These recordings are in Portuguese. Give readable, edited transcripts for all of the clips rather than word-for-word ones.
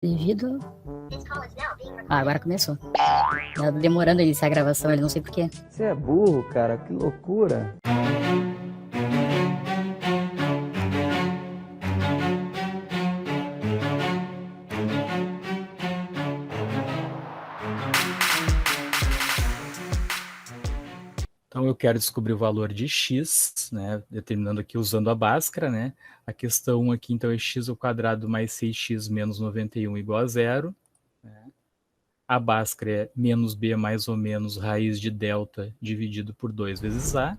Devido... Ah, agora começou. Tá demorando a iniciar a gravação, ele não sei porquê. Você é burro, cara, que loucura. Então, eu quero descobrir o valor de x, né, determinando aqui usando a Bhaskara, né? A questão 1 aqui, então, é x ao quadrado mais 6x menos 91 igual a zero. Né? A Bhaskara é menos b mais ou menos raiz de delta dividido por 2 vezes a.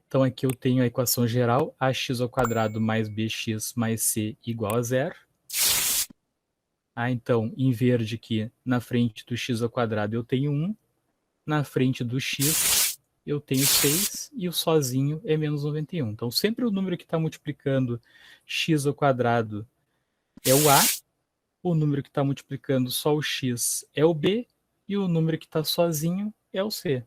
Então, aqui eu tenho a equação geral, ax ao quadrado mais bx mais c igual a zero. Então, em verde aqui, na frente do x ao quadrado eu tenho 1. Na frente do x eu tenho 6 e o sozinho é menos 91. Então, sempre o número que está multiplicando x ao quadrado é o a, o número que está multiplicando só o x é o b, e o número que está sozinho é o c.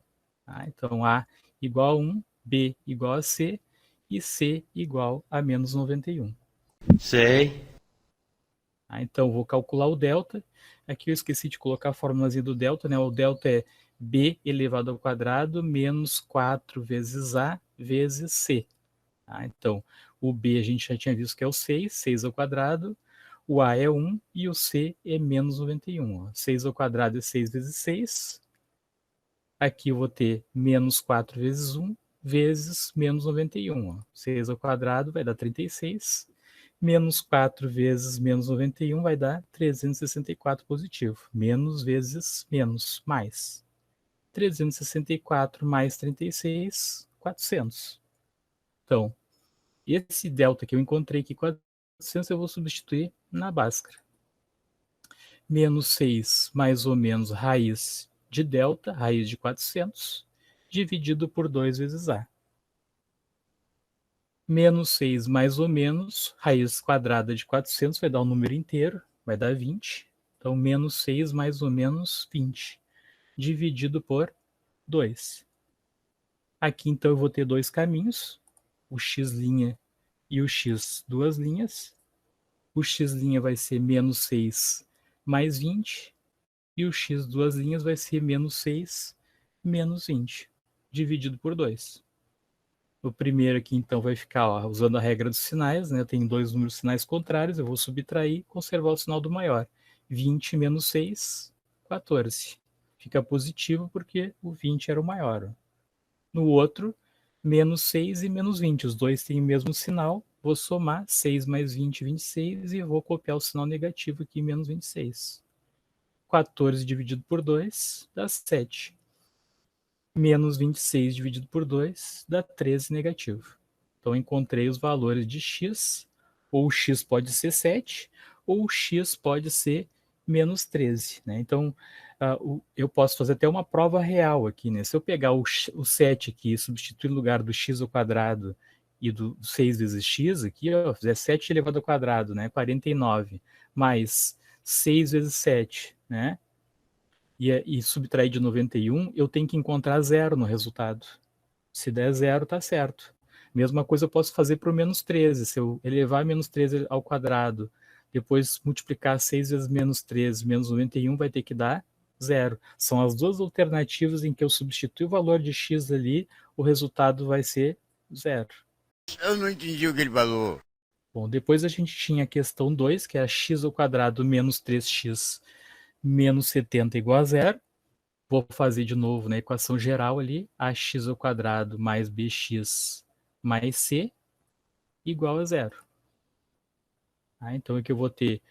Então, a igual a 1, b igual a c, e c igual a menos 91. Sei. Então, vou calcular o delta. Aqui eu esqueci de colocar a formulazinha do delta, né? O delta é b elevado ao quadrado menos 4 vezes a vezes c. Então, o b a gente já tinha visto que é o 6, 6 ao quadrado. O a é 1 e o c é menos 91. 6 ao quadrado é 6 vezes 6. Aqui eu vou ter menos 4 vezes 1 vezes menos 91. 6 ao quadrado vai dar 36. Menos 4 vezes menos 91 vai dar 364 positivo. Menos vezes menos, mais. 364 mais 36, 400. Então, esse delta que eu encontrei aqui, 400, eu vou substituir na Bhaskara. Menos 6 mais ou menos raiz de delta, raiz de 400, dividido por 2 vezes a. Menos 6 mais ou menos, raiz quadrada de 400 vai dar um número inteiro, vai dar 20. Então, menos 6 mais ou menos 20, dividido por 2. Aqui, então, eu vou ter dois caminhos, o x' e o x duas linhas. O x' vai ser menos 6 mais 20, e o x duas linhas vai ser menos 6 menos 20, dividido por 2. O primeiro aqui, então, vai ficar usando a regra dos sinais, né? Eu tenho dois números sinais contrários, eu vou subtrair e conservar o sinal do maior. 20 menos 6, 14. Fica positivo porque o 20 era o maior. No outro, menos 6 e menos 20. Os dois têm o mesmo sinal. Vou somar 6 mais 20, 26, e vou copiar o sinal negativo aqui, menos 26. 14 dividido por 2 dá 7. Menos 26 dividido por 2 dá 13 negativo. Então, encontrei os valores de x, ou o x pode ser 7, ou o x pode ser menos 13. Né? Então, eu posso fazer até uma prova real aqui. Né? Se eu pegar o 7 aqui e substituir no lugar do x ao quadrado e do 6 vezes x, aqui, fizer 7 elevado ao quadrado, né? 49, mais 6 vezes 7, né? E subtrair de 91, eu tenho que encontrar zero no resultado. Se der zero, está certo. Mesma coisa eu posso fazer para o menos 13. Se eu elevar menos 13 ao quadrado, depois multiplicar 6 vezes menos 13, menos 91, vai ter que dar zero. São as duas alternativas em que eu substituo o valor de x ali, o resultado vai ser zero. Eu não entendi o que ele falou. Bom, depois a gente tinha a questão 2, que é x ao quadrado menos 3x menos 70 igual a zero. Vou fazer de novo na equação geral ali, ax ao quadrado mais bx mais c igual a zero. Então aqui eu vou ter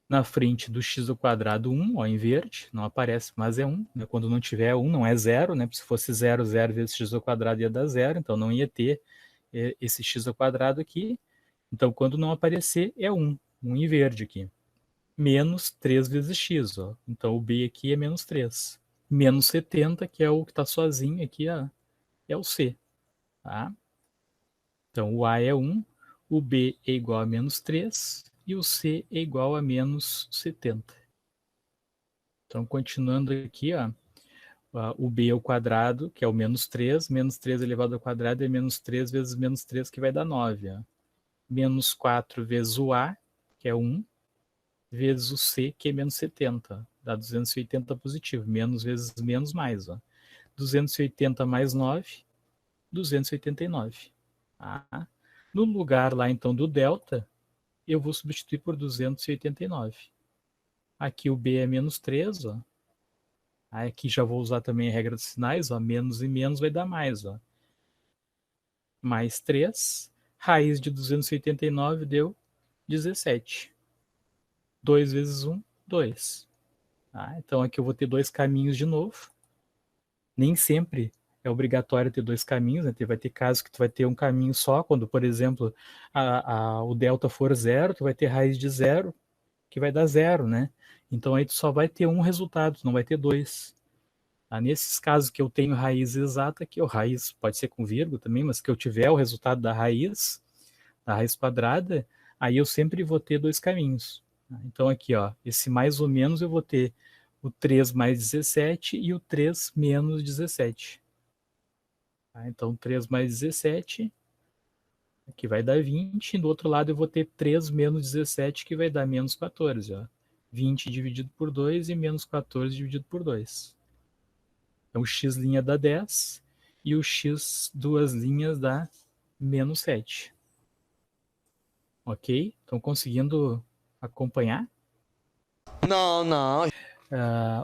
na frente do x ao quadrado 1, em verde, não aparece, mas é 1. Né? Quando não tiver 1, não é zero, né? Se fosse 0, 0 vezes x ao quadrado ia dar zero, então não ia ter esse x ao quadrado aqui. Então quando não aparecer é 1 em verde aqui. Menos 3 vezes x, então o b aqui é menos 3. Menos 70, que é o que está sozinho aqui, é o C. Tá? Então, o A é 1, o B é igual a menos 3 e o C é igual a menos 70. Então, continuando aqui, o B ao quadrado, que é o menos 3 elevado ao quadrado é menos 3 vezes menos 3, que vai dar 9. Menos 4 vezes o A, que é 1, vezes o C, que é menos 70. Dá 280 positivo. Menos vezes menos mais. Ó. 280 mais 9, 289. Tá? No lugar lá, então, do delta, eu vou substituir por 289. Aqui o B é menos 3, ó. Aí aqui já vou usar também a regra dos sinais, ó. Menos e menos vai dar mais, ó. Mais 3. Raiz de 289 deu 17. 2 vezes 1, 2. Tá? Então aqui eu vou ter dois caminhos de novo. Nem sempre é obrigatório ter dois caminhos, né? Vai ter casos que tu vai ter um caminho só, quando, por exemplo, o delta for 0, tu vai ter raiz de 0, que vai dar 0, né? Então aí tu só vai ter um resultado, tu não vai ter dois. Tá? Nesses casos que eu tenho raiz exata, que o raiz pode ser com vírgula também, mas que eu tiver o resultado da raiz quadrada, aí eu sempre vou ter dois caminhos. Então aqui, ó, esse mais ou menos eu vou ter o 3 mais 17 e o 3 menos 17. Tá? Então 3 mais 17, que vai dar 20, e do outro lado eu vou ter 3 menos 17, que vai dar menos 14. Ó. 20 dividido por 2 e menos 14 dividido por 2. Então o x' dá 10 e o x duas linhas dá menos 7. Ok? Estão conseguindo acompanhar? Não.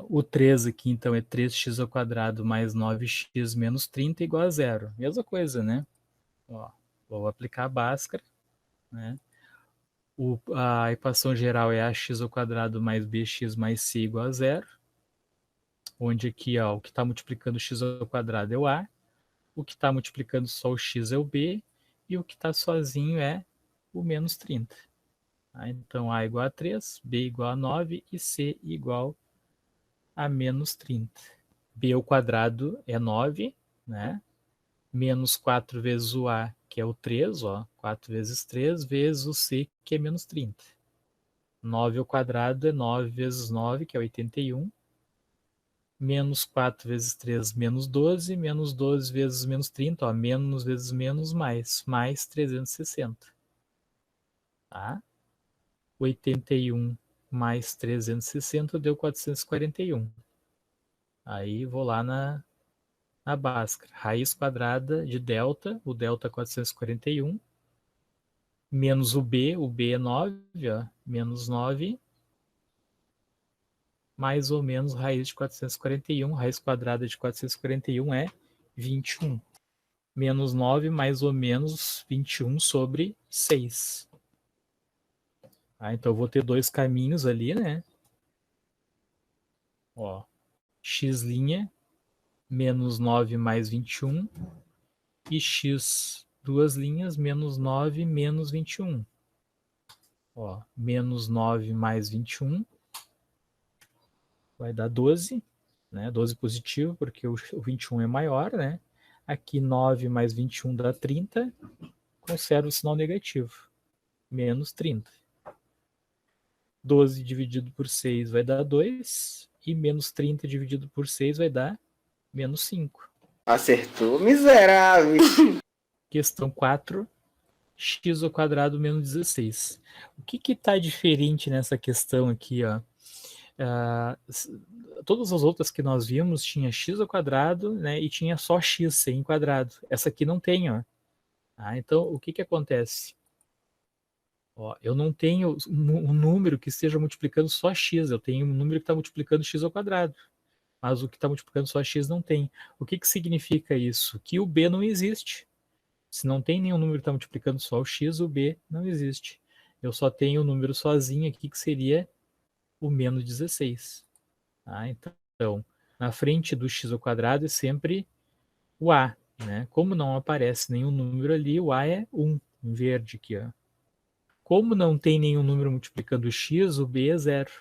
O 3 aqui, então, é 3x ao quadrado mais 9x menos 30 igual a 0. Mesma coisa, né? Ó, vou aplicar a Bhaskara, né? A equação geral é ax ao quadrado mais bx mais c igual a 0. Onde aqui, ó, o que está multiplicando x ao quadrado é o a, o que está multiplicando só o x é o b, e o que está sozinho é o menos 30. Tá? Então, a igual a 3, b igual a 9 e c igual a menos 30. B ao quadrado é 9, né? Menos 4 vezes o A, que é o 3, ó. 4 vezes 3, vezes o C, que é menos 30. 9 ao quadrado é 9 vezes 9, que é 81. Menos 4 vezes 3, menos 12. Menos 12 vezes menos 30, ó. Menos vezes menos, mais 360. Tá? 81 mais 360 deu 441. Aí vou lá na Bhaskara. Raiz quadrada de delta, o delta é 441, menos o B é 9, ó, menos 9, mais ou menos raiz de 441, raiz quadrada de 441 é 21. Menos 9 mais ou menos 21 sobre 6. Então eu vou ter dois caminhos ali, né? Ó, x' menos 9 mais 21 e x duas linhas menos 9 menos 21. Ó, menos 9 mais 21 vai dar 12, né? 12 positivo, porque o 21 é maior, né? Aqui 9 mais 21 dá 30, conserva o sinal negativo, menos 30. 12 dividido por 6 vai dar 2, e menos 30 dividido por 6 vai dar menos 5. Acertou, miserável. Questão 4, x ao quadrado menos 16. O que está diferente nessa questão aqui, ó? Todas as outras que nós vimos tinha x ao quadrado, né, e tinha só x sem quadrado. Essa aqui não tem, ó. Então, o que acontece? Ó, eu não tenho um número que esteja multiplicando só x, eu tenho um número que está multiplicando x ao quadrado. Mas o que está multiplicando só x não tem. O que significa isso? Que o b não existe. Se não tem nenhum número que está multiplicando só o x, o b não existe. Eu só tenho o número sozinho aqui, que seria o menos 16. Então, na frente do x ao quadrado é sempre o a. Né? Como não aparece nenhum número ali, o a é 1, em verde aqui. Ó. Como não tem nenhum número multiplicando o x, o b é 0.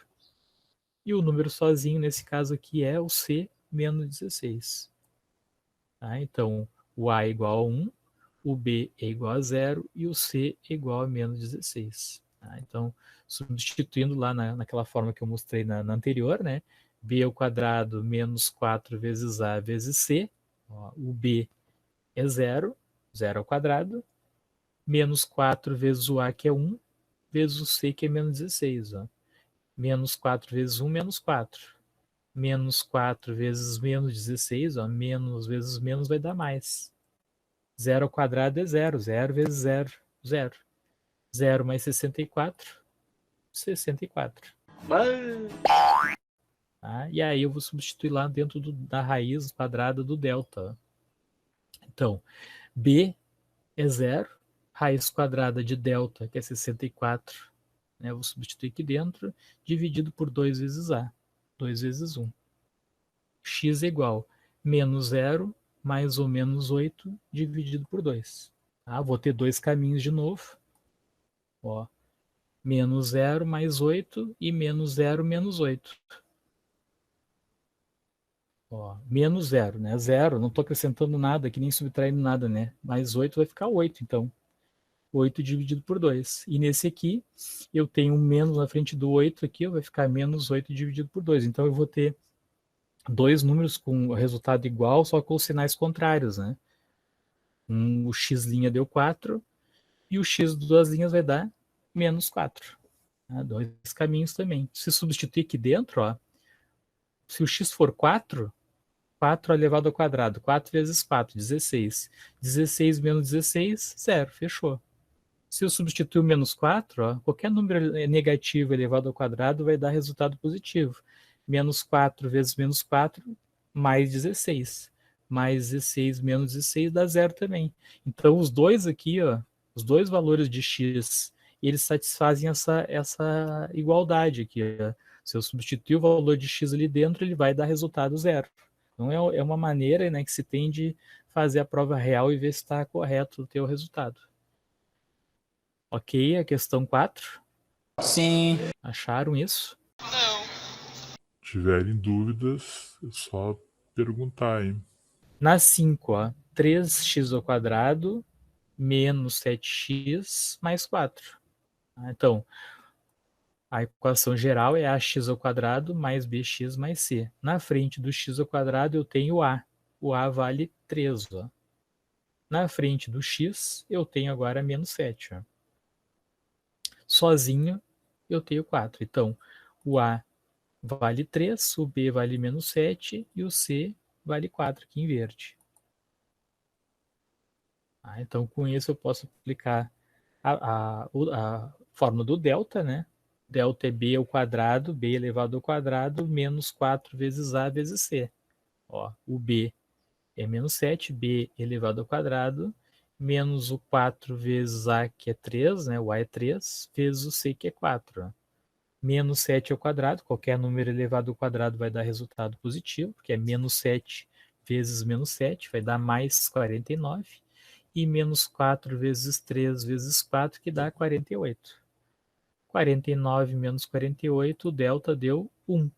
E o número sozinho, nesse caso aqui, é o c menos 16. Então, o a é igual a 1, o b é igual a 0 e o c é igual a menos 16. Então, substituindo lá naquela forma que eu mostrei na anterior, né? B ao quadrado menos 4 vezes A vezes C. Ó, o B é 0, 0 ao quadrado, menos 4 vezes o A, que é 1, vezes o C, que é menos 16. Ó. Menos 4 vezes 1, menos 4. Menos 4 vezes menos 16, ó, menos vezes menos vai dar mais. 0 ao quadrado é 0. 0 vezes 0, 0. 0 mais 64, 64. Tá? E aí eu vou substituir lá dentro da raiz quadrada do delta. Então, B é 0, raiz quadrada de delta, que é 64, né? Eu vou substituir aqui dentro, dividido por 2 vezes A, 2 vezes 1. X é igual menos 0 mais ou menos 8 dividido por 2. Tá? Vou ter dois caminhos de novo. Ó, menos 0 mais 8 e menos 0 menos 8. Ó, menos 0, né? 0, não estou acrescentando nada aqui, nem subtraindo nada, né? Mais 8 vai ficar 8, então. 8 dividido por 2. E nesse aqui, eu tenho um menos na frente do 8 aqui, vai ficar menos 8 dividido por 2. Então, eu vou ter dois números com resultado igual, só com os sinais contrários, né? O x' deu 4 e o x de duas linhas vai dar menos 4. Tá? Dois caminhos também. Se substituir aqui dentro, ó, se o x for 4, 4 elevado ao quadrado, 4 vezes 4, 16. 16 menos 16, 0, fechou. Se eu substituir o menos 4, ó, qualquer número negativo elevado ao quadrado vai dar resultado positivo. Menos 4 vezes menos 4, mais 16. Mais 16 menos 16 dá 0 também. Então, os dois aqui, ó, os dois valores de x, eles satisfazem essa igualdade aqui. Ó. Se eu substituir o valor de x ali dentro, ele vai dar resultado 0. Então, é uma maneira, né, que se tem de fazer a prova real e ver se está correto o teu resultado. Ok, a questão 4. Sim. Acharam isso? Tiverem dúvidas, é só perguntar, hein? Na 5, ó, 3x ao quadrado menos 7x mais 4. Então, a equação geral é ax ao quadrado mais bx mais c. Na frente do x ao quadrado eu tenho a. O a vale 3. Ó. Na frente do x eu tenho agora menos 7. Ó. Sozinho eu tenho 4. Então, o a vale 3, o b vale menos 7 e o c vale 4 aqui em verde. Então, com isso eu posso aplicar a fórmula do delta, né? Delta é b ao quadrado, b elevado ao quadrado, menos 4 vezes a vezes c. Ó, o b é menos 7, b elevado ao quadrado, menos o 4 vezes a, que é 3, né? O a é 3, vezes o c, que é 4. Ó. Menos 7 ao quadrado, qualquer número elevado ao quadrado vai dar resultado positivo, porque é menos 7 vezes menos 7, vai dar mais 49. E menos 4 vezes 3 vezes 4, que dá 48. 49 menos 48, o delta deu 1.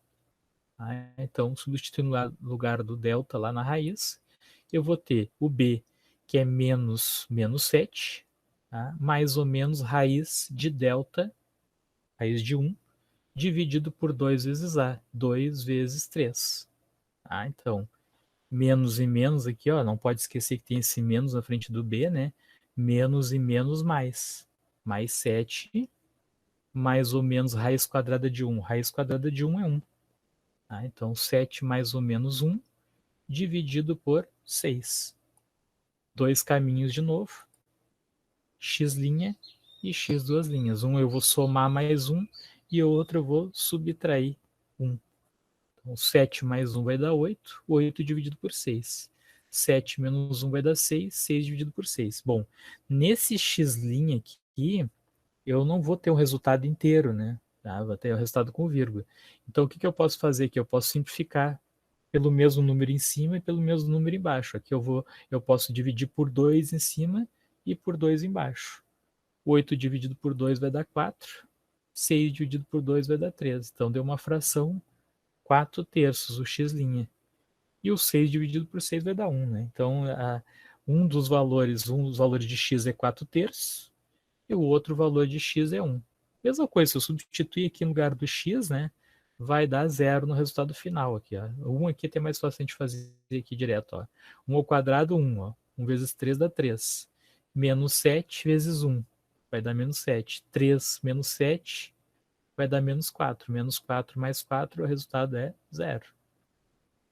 Então, substituindo no lugar do delta lá na raiz, eu vou ter o b, que é menos 7, tá? Mais ou menos raiz de delta, raiz de 1, dividido por 2 vezes a, 2 vezes 3. Então, menos e menos aqui, ó, não pode esquecer que tem esse menos na frente do b, né? Menos e menos mais. Mais 7, mais ou menos raiz quadrada de 1. Raiz quadrada de 1 é 1. Então, 7 mais ou menos 1, dividido por 6. Dois caminhos de novo. X' e x duas linhas. Um eu vou somar mais 1 e o outro eu vou subtrair 1. Então, 7 mais 1 vai dar 8. 8 dividido por 6. 7 menos 1 vai dar 6. 6 dividido por 6. Bom, nesse x' aqui, eu não vou ter um resultado inteiro, né? Vou ter o resultado com vírgula. Então, o que eu posso fazer aqui? Eu posso simplificar pelo mesmo número em cima e pelo mesmo número embaixo. Aqui eu posso dividir por 2 em cima e por 2 embaixo. 8 dividido por 2 vai dar 4. 6 dividido por 2 vai dar 3. Então, deu uma fração 4 terços, o x'. E o 6 dividido por 6 vai dar 1. Né? Então, um dos valores de x é 4 terços e o outro valor de x é 1. Mesma coisa, se eu substituir aqui no lugar do x, né, vai dar 0 no resultado final. Aqui, ó. 1 aqui é até mais fácil a gente fazer aqui direto. Ó. 1 ao quadrado, 1. Ó. 1 vezes 3 dá 3. Menos 7 vezes 1 vai dar menos 7. 3 menos 7 vai dar menos 4. Menos 4 mais 4, o resultado é 0.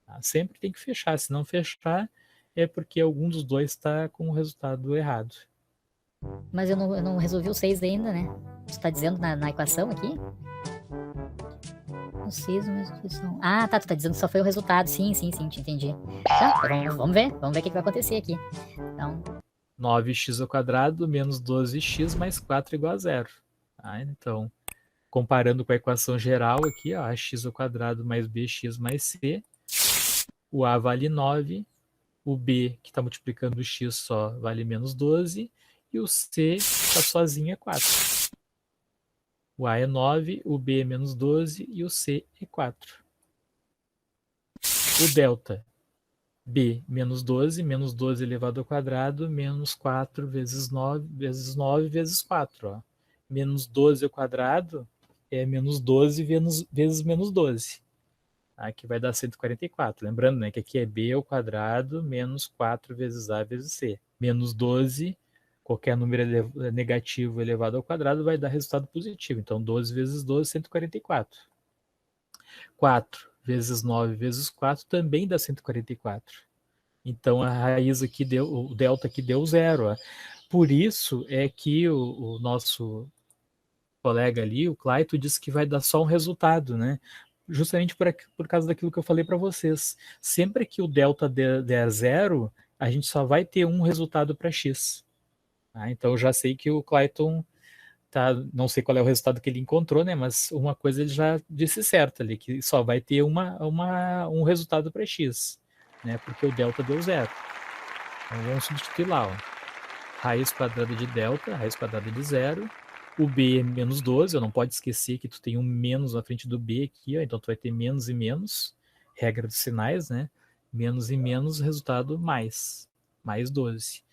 Tá? Sempre tem que fechar. Se não fechar, é porque algum dos dois está com o resultado errado. Mas eu não resolvi o 6 ainda, né? Você tá dizendo na equação aqui? O 6 uma instituição. Ah, tá, tu tá dizendo que só foi o resultado. Sim, te entendi. Tá, vamos ver o que vai acontecer aqui. Então, 9x² menos 12x mais 4 igual a 0. Tá? Então, comparando com a equação geral aqui, ó, ax² mais bx mais c, o a vale 9, o b, que está multiplicando o x só, vale menos 12, e o c está sozinho é 4. O a é 9, o b é menos 12 e o c é 4. O delta, b menos 12 elevado ao quadrado, menos 4 vezes 9 vezes 4. Ó. Menos 12 ao quadrado é menos 12 vezes menos 12. Aqui vai dar 144. Lembrando, né, que aqui é b ao quadrado menos 4 vezes a vezes c. Menos 12, qualquer número negativo elevado ao quadrado vai dar resultado positivo. Então, 12 vezes 12, 144. 4 vezes 9 vezes 4 também dá 144. Então, a raiz aqui deu, o delta aqui deu 0. Ó. Por isso é que o nosso colega ali, o Clayton, disse que vai dar só um resultado, né? Justamente por causa daquilo que eu falei para vocês. Sempre que o delta der 0, a gente só vai ter um resultado para x. Tá? Então, eu já sei que o Clayton, não sei qual é o resultado que ele encontrou, né? Mas uma coisa ele já disse certo ali, que só vai ter um resultado para x, né? Porque o delta deu 0. Então, vamos substituir lá, ó. Raiz quadrada de delta, raiz quadrada de 0. O b é menos 12, eu não pode esquecer que tu tem um menos na frente do b aqui, ó, então tu vai ter menos e menos, regra dos sinais, né? Menos e menos, resultado mais 12.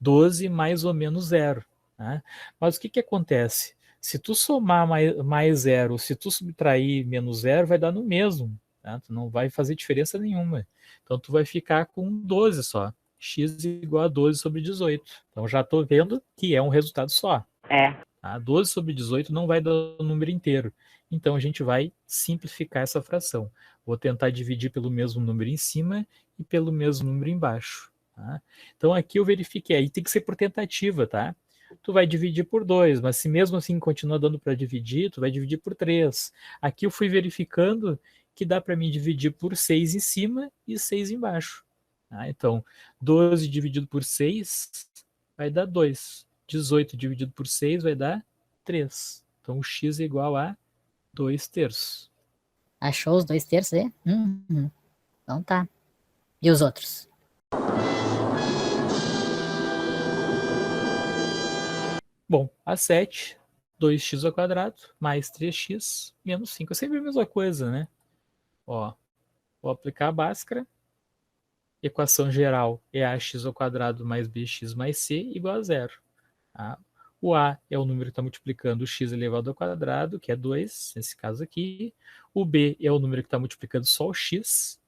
12 mais ou menos 0. Né? Mas o que acontece? Se tu somar mais 0, se tu subtrair menos 0, vai dar no mesmo. Tá? Tu não vai fazer diferença nenhuma. Então tu vai ficar com 12 só. X igual a 12 sobre 18. Então já estou vendo que é um resultado só. Tá? 12 sobre 18 não vai dar o número inteiro. Então a gente vai simplificar essa fração. Vou tentar dividir pelo mesmo número em cima e pelo mesmo número embaixo. Tá? Então aqui eu verifiquei. Aí tem que ser por tentativa, tá? Tu vai dividir por 2, mas se mesmo assim continua dando para dividir, tu vai dividir por 3. Aqui eu fui verificando que dá para mim dividir por 6 em cima e 6 embaixo. Tá? Então, 12 dividido por 6 vai dar 2. 18 dividido por 6 vai dar 3. Então, o x é igual a 2/3. achou os 2/3 aí? Então tá. E os outros? Bom, a 7, 2x² mais 3x menos 5. É sempre a mesma coisa, né? Ó, vou aplicar a Bhaskara. Equação geral é ax² mais bx mais c igual a 0. Tá? O a é o número que está multiplicando o x elevado ao quadrado, que é 2, nesse caso aqui. O b é o número que está multiplicando só o x,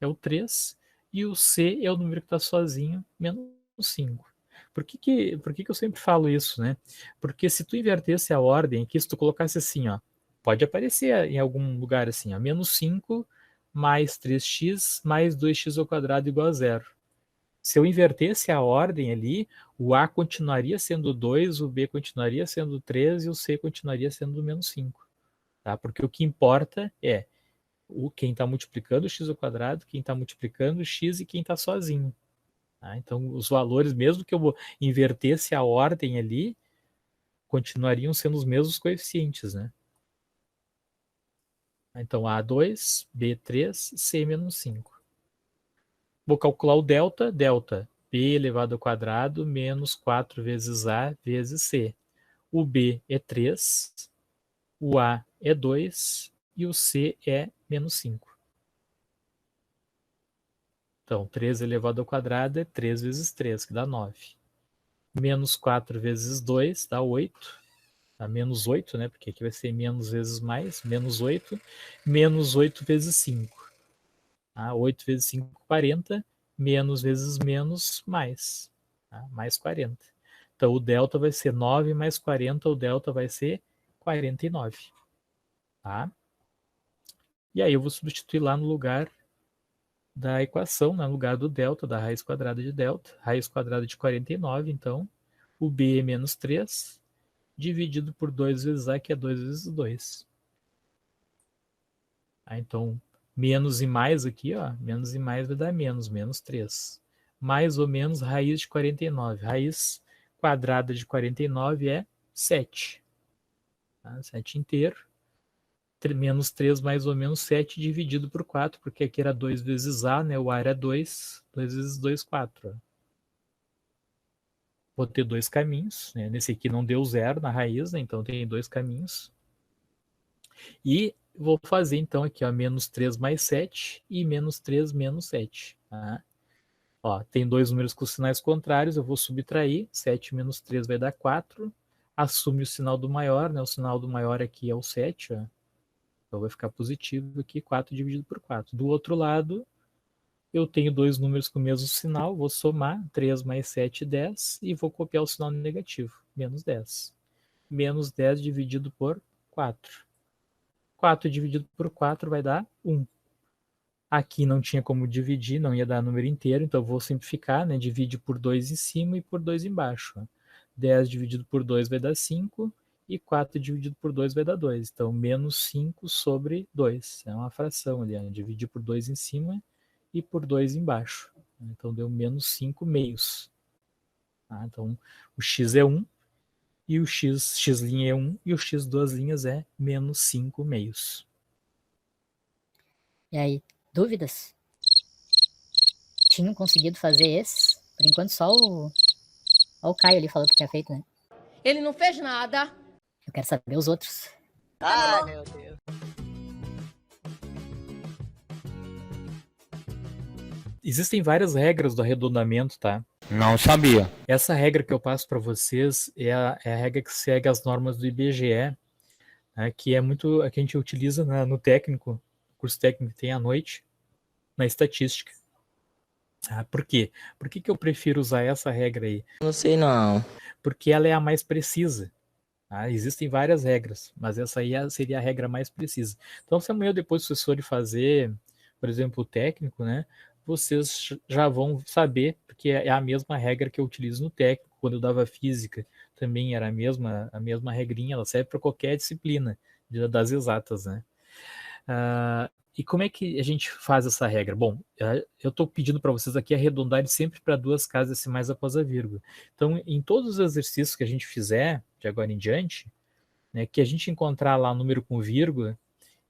é o 3. E o c é o número que está sozinho, menos 5. Por que eu sempre falo isso, né? Porque se tu invertesse a ordem aqui, se tu colocasse assim, ó, pode aparecer em algum lugar assim, ó, menos 5 mais 3x mais 2x² igual a 0. Se eu invertesse a ordem ali, o A continuaria sendo 2, o B continuaria sendo 3 e o C continuaria sendo menos 5. Tá? Porque o que importa é quem está multiplicando o x², quem está multiplicando o x e quem está sozinho. Tá? Então, os valores, mesmo que eu invertesse a ordem ali, continuariam sendo os mesmos coeficientes. Né? Então, A2, B3, C menos 5. Vou calcular o delta. Delta, B elevado ao quadrado menos 4 vezes A vezes C. O B é 3, o A é 2 e o C é menos 5. Então, 3 elevado ao quadrado é 3 vezes 3, que dá 9. Menos 4 vezes 2 dá 8. Dá menos 8, né? Porque aqui vai ser menos vezes mais, menos 8. Menos 8 vezes 5. 8 vezes 5, 40. Menos vezes menos, mais. Mais 40. Então, o delta vai ser 9 mais 40, o delta vai ser 49. tá? E aí eu vou substituir lá no lugar da equação, no lugar do delta, da raiz quadrada de delta. Raiz quadrada de 49, então, o b é menos 3, dividido por 2 vezes a, que é 2 vezes 2. Então, menos e mais aqui, ó, menos e mais vai dar menos 3. Mais ou menos raiz de 49. Raiz quadrada de 49 é 7. Tá? 7 inteiro. Menos 3 mais ou menos 7 dividido por 4, porque aqui era 2 vezes A, né? O A era 2. 2 vezes 2, 4. Ó. Vou ter dois caminhos. Né? Nesse aqui não deu zero na raiz, né? Então tem dois caminhos. E vou fazer então aqui, ó, menos 3 mais 7 e menos 3 menos 7. Tá? Ó, tem dois números com sinais contrários, eu vou subtrair. 7 menos 3 vai dar 4. Assume o sinal do maior, né? O sinal do maior aqui é o 7, ó. Então vai ficar positivo aqui, 4 dividido por 4. Do outro lado, eu tenho dois números com o mesmo sinal, vou somar 3 mais 7, 10, e vou copiar o sinal negativo, menos 10. Menos 10 dividido por 4. 4 dividido por 4 vai dar 1. Aqui não tinha como dividir, não ia dar número inteiro, então eu vou simplificar, né? Divide por 2 em cima e por 2 embaixo. 10 dividido por 2 vai dar 5, e 4 dividido por 2 vai dar 2. Então, menos 5 sobre 2. É uma fração ali, né? Dividir por 2 em cima e por 2 embaixo. Então, deu menos 5 meios. Tá? Então, o x é 1, e o x' é 1, e o x duas linhas é menos 5 meios. E aí, dúvidas? Tinham conseguido fazer esses? Por enquanto só o Caio ali falou que tinha feito, né? Ele não fez nada. Eu quero saber os outros. Ai, meu Deus. Existem várias regras do arredondamento, tá? Não sabia. Essa regra que eu passo para vocês é a regra que segue as normas do IBGE, né, que é muito a que a gente utiliza no técnico, curso técnico que tem à noite, na estatística. Por quê? Por que eu prefiro usar essa regra aí? Não sei não. Porque ela é a mais precisa. Tá? Existem várias regras, mas essa aí seria a regra mais precisa. Então, se amanhã ou depois vocês forem fazer, por exemplo, o técnico, né, vocês já vão saber, porque é a mesma regra que eu utilizo no técnico. Quando eu dava física, também era a mesma regrinha, ela serve para qualquer disciplina das exatas, né? E como é que a gente faz essa regra? Bom, eu estou pedindo para vocês aqui arredondarem sempre para 2 casas decimais após a vírgula. Então, em todos os exercícios que a gente fizer, de agora em diante, né, que a gente encontrar lá número com vírgula,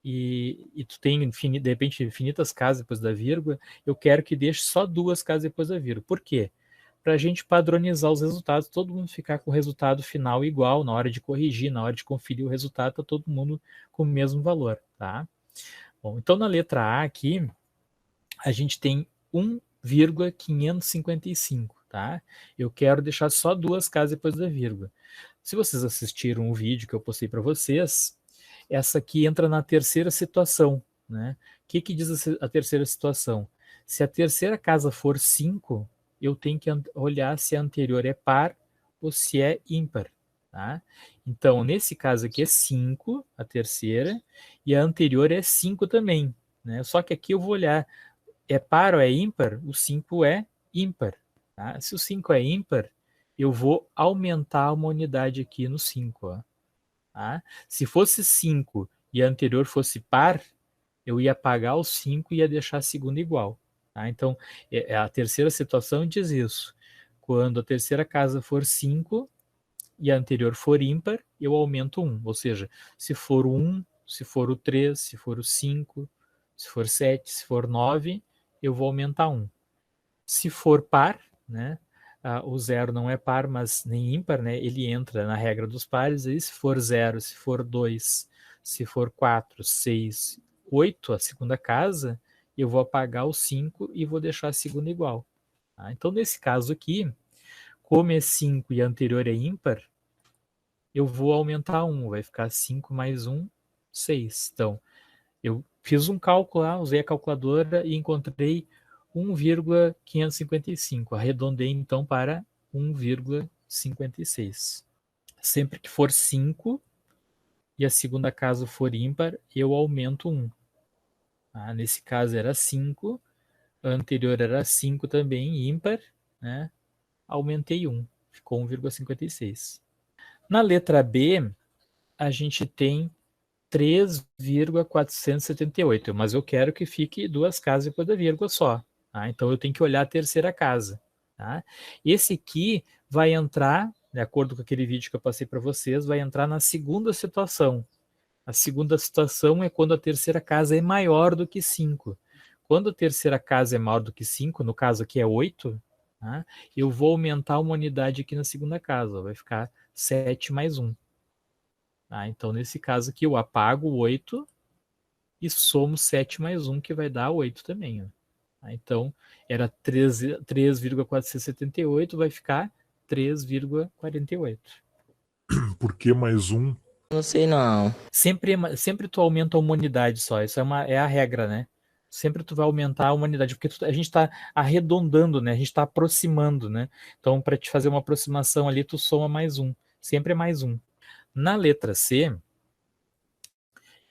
e tu tem, de repente, infinitas casas depois da vírgula, eu quero que deixe só 2 casas depois da vírgula. Por quê? Para a gente padronizar os resultados, todo mundo ficar com o resultado final igual, na hora de corrigir, na hora de conferir o resultado, está todo mundo com o mesmo valor, tá? Bom, então na letra A aqui, a gente tem 1,555, tá? Eu quero deixar só 2 casas depois da vírgula. Se vocês assistiram o vídeo que eu postei para vocês, essa aqui entra na terceira situação, né? O que diz a terceira situação? Se a terceira casa for 5, eu tenho que olhar se a anterior é par ou se é ímpar, tá? Então, nesse caso aqui é 5, a terceira, e a anterior é 5 também, né? Só que aqui eu vou olhar, é par ou é ímpar? O 5 é ímpar, tá? Se o 5 é ímpar, eu vou aumentar uma unidade aqui no 5, ó. Tá? Se fosse 5 e a anterior fosse par, eu ia apagar o 5 e ia deixar a segunda igual. Tá? Então, a terceira situação diz isso. Quando a terceira casa for 5 e a anterior for ímpar, eu aumento 1. Ou seja, se for o 1, se for o 3, se for o 5, se for 7, se for 9, eu vou aumentar 1. Se for par, né? O 0 não é par, mas nem ímpar, né? Ele entra na regra dos pares. Aí, se for 0, se for 2, se for 4, 6, 8, a segunda casa, eu vou apagar o 5 e vou deixar a segunda igual. Tá? Então, nesse caso aqui, como é 5 e a anterior é ímpar, eu vou aumentar 1. Vai ficar 5 mais 1, 6. Então, eu fiz um cálculo lá, usei a calculadora e encontrei 1,555. Arredondei então para 1,56. Sempre que for 5 e a segunda casa for ímpar, eu aumento 1. Nesse caso era 5, a anterior era 5 também, ímpar, né? Aumentei 1, ficou 1,56. Na letra B, a gente tem 3,478, mas eu quero que fique 2 casas depois da vírgula só. Então eu tenho que olhar a terceira casa. Esse aqui vai entrar, de acordo com aquele vídeo que eu passei para vocês, vai entrar na segunda situação. A segunda situação é quando a terceira casa é maior do que 5. Quando a terceira casa é maior do que 5, no caso aqui é 8, eu vou aumentar uma unidade aqui na segunda casa, vai ficar 7 mais 1. Então, nesse caso aqui, eu apago o 8 e somo 7 mais 1, que vai dar 8 também. Então, era 3,478, vai ficar 3,48. Por que mais um? Não sei não. Sempre tu aumenta uma unidade só, isso é a regra, né? Sempre tu vai aumentar a unidade, porque a gente está arredondando, né? A gente está aproximando, né? Então, para te fazer uma aproximação ali, tu soma mais 1. Sempre é mais 1. Na letra C,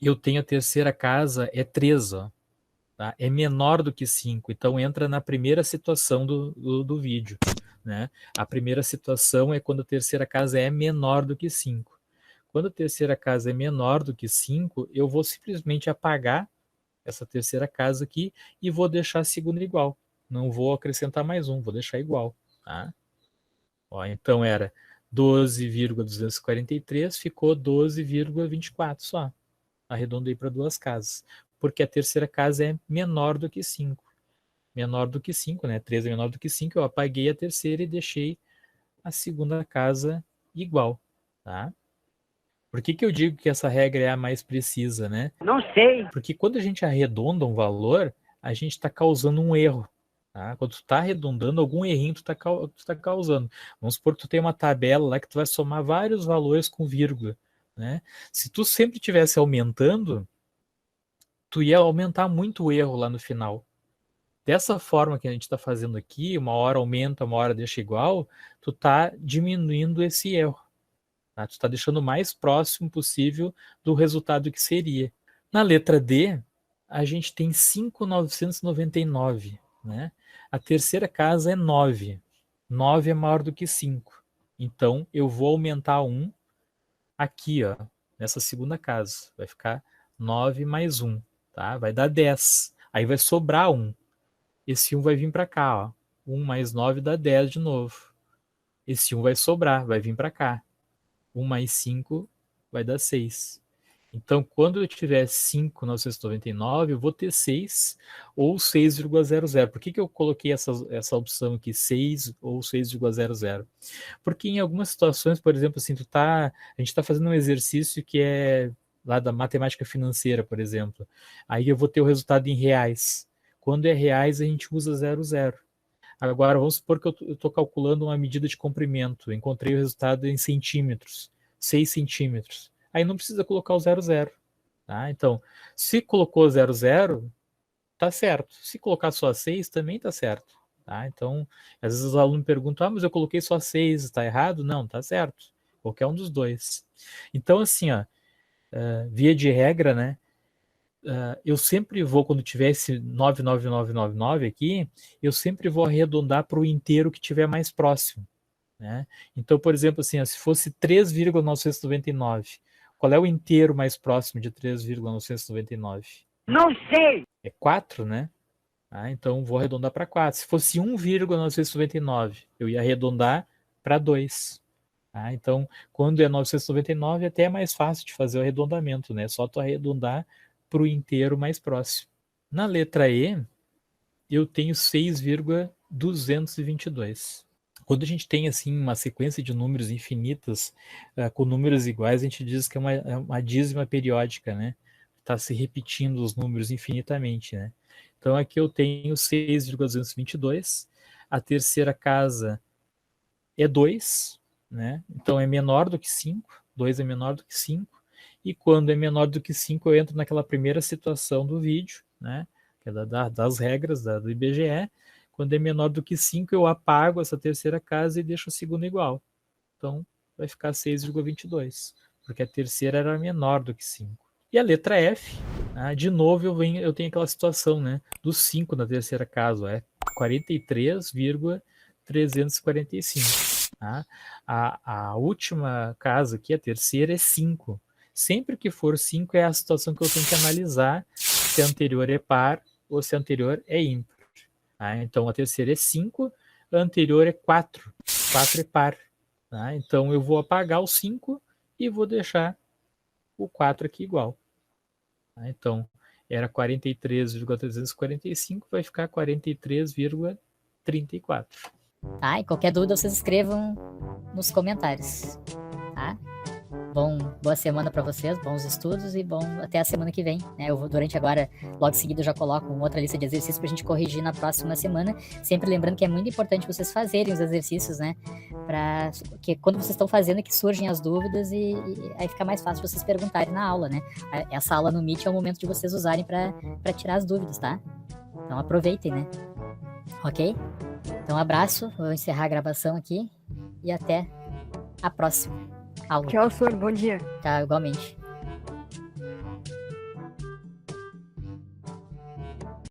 eu tenho a terceira casa, é 3, é menor do que 5, então entra na primeira situação do vídeo. Né? A primeira situação é quando a terceira casa é menor do que 5. Quando a terceira casa é menor do que 5, eu vou simplesmente apagar essa terceira casa aqui e vou deixar a segunda igual. Não vou acrescentar mais 1, vou deixar igual. Então era 12,243, ficou 12,24 só. Arredondei para 2 casas. Porque a terceira casa é menor do que 5. Menor do que 5, né? 3 é menor do que 5, eu apaguei a terceira e deixei a segunda casa igual. Por que eu digo que essa regra é a mais precisa, né? Não sei. Porque quando a gente arredonda um valor, a gente está causando um erro. Quando tu está arredondando, algum errinho tu está causando. Vamos supor que tu tem uma tabela lá que tu vai somar vários valores com vírgula. Né? Se tu sempre estivesse aumentando, tu ia aumentar muito o erro lá no final. Dessa forma que a gente está fazendo aqui, uma hora aumenta, uma hora deixa igual, tu está diminuindo esse erro. Tu está deixando o mais próximo possível do resultado que seria. Na letra D, a gente tem 5.999. Né? A terceira casa é 9. 9 é maior do que 5. Então, eu vou aumentar 1 aqui, nessa segunda casa. Vai ficar 9 mais 1. Vai dar 10. Aí vai sobrar 1. Esse 1 vai vir para cá. 1 mais 9 dá 10 de novo. Esse 1 vai sobrar, vai vir para cá. 1 mais 5 vai dar 6. Então, quando eu tiver 5.999, eu vou ter 6 ou 6,00. Por que eu coloquei essa opção aqui, 6 ou 6,00? Porque em algumas situações, por exemplo, assim, a gente está fazendo um exercício que é lá da matemática financeira, por exemplo. Aí eu vou ter o resultado em reais. Quando é reais, a gente usa 00. Agora, vamos supor que eu estou calculando uma medida de comprimento. Encontrei o resultado em centímetros, 6 centímetros. Aí não precisa colocar o 00. Então, se colocou 00, tá certo. Se colocar só 6, também tá certo. Então, às vezes os alunos perguntam, mas eu coloquei só 6, está errado? Não, tá certo. Qualquer um dos dois. Então, assim, via de regra, né? Eu sempre vou, quando tiver esse 99999 aqui, eu sempre vou arredondar para o inteiro que tiver mais próximo. Né? Então, por exemplo, assim, se fosse 3,999, qual é o inteiro mais próximo de 3,999? Não sei! É 4, né? Então, vou arredondar para 4. Se fosse 1,999, eu ia arredondar para 2. Então, quando é 999, até é mais fácil de fazer o arredondamento, né? Só tu arredondar para o inteiro mais próximo. Na letra E, eu tenho 6,222. Quando a gente tem assim uma sequência de números infinitas com números iguais, a gente diz que é uma dízima periódica, né? Está se repetindo os números infinitamente, né? Então aqui eu tenho 6,222. A terceira casa é 2, né? Então é menor do que 5. 2 é menor do que 5. E quando é menor do que 5, eu entro naquela primeira situação do vídeo, né? Que é das regras do IBGE. Quando é menor do que 5, eu apago essa terceira casa e deixo a segunda igual. Então, vai ficar 6,22. porque a terceira era menor do que 5. E a letra F, de novo eu tenho aquela situação, né, do 5 na terceira casa, é 43,345. Tá? A última casa aqui, a terceira, é 5. Sempre que for 5 é a situação que eu tenho que analisar se a anterior é par ou se a anterior é ímpar. Tá? Então a terceira é 5, a anterior é 4. 4 é par. Tá? Então eu vou apagar o 5 e vou deixar o 4 aqui igual. Tá? Então era 43,345, vai ficar 43,34. Tá? E qualquer dúvida vocês escrevam nos comentários. Tá? Boa semana para vocês, bons estudos e até a semana que vem. Né? Eu vou, durante agora, logo em seguida, eu já coloco uma outra lista de exercícios pra gente corrigir na próxima semana. Sempre lembrando que é muito importante vocês fazerem os exercícios, né? Porque quando vocês estão fazendo é que surgem as dúvidas e aí fica mais fácil vocês perguntarem na aula, né? Essa aula no Meet é o momento de vocês usarem para tirar as dúvidas, tá? Então aproveitem, né? Ok? Então abraço, vou encerrar a gravação aqui e até a próxima aula. Tchau, senhor. Bom dia. Tá, igualmente.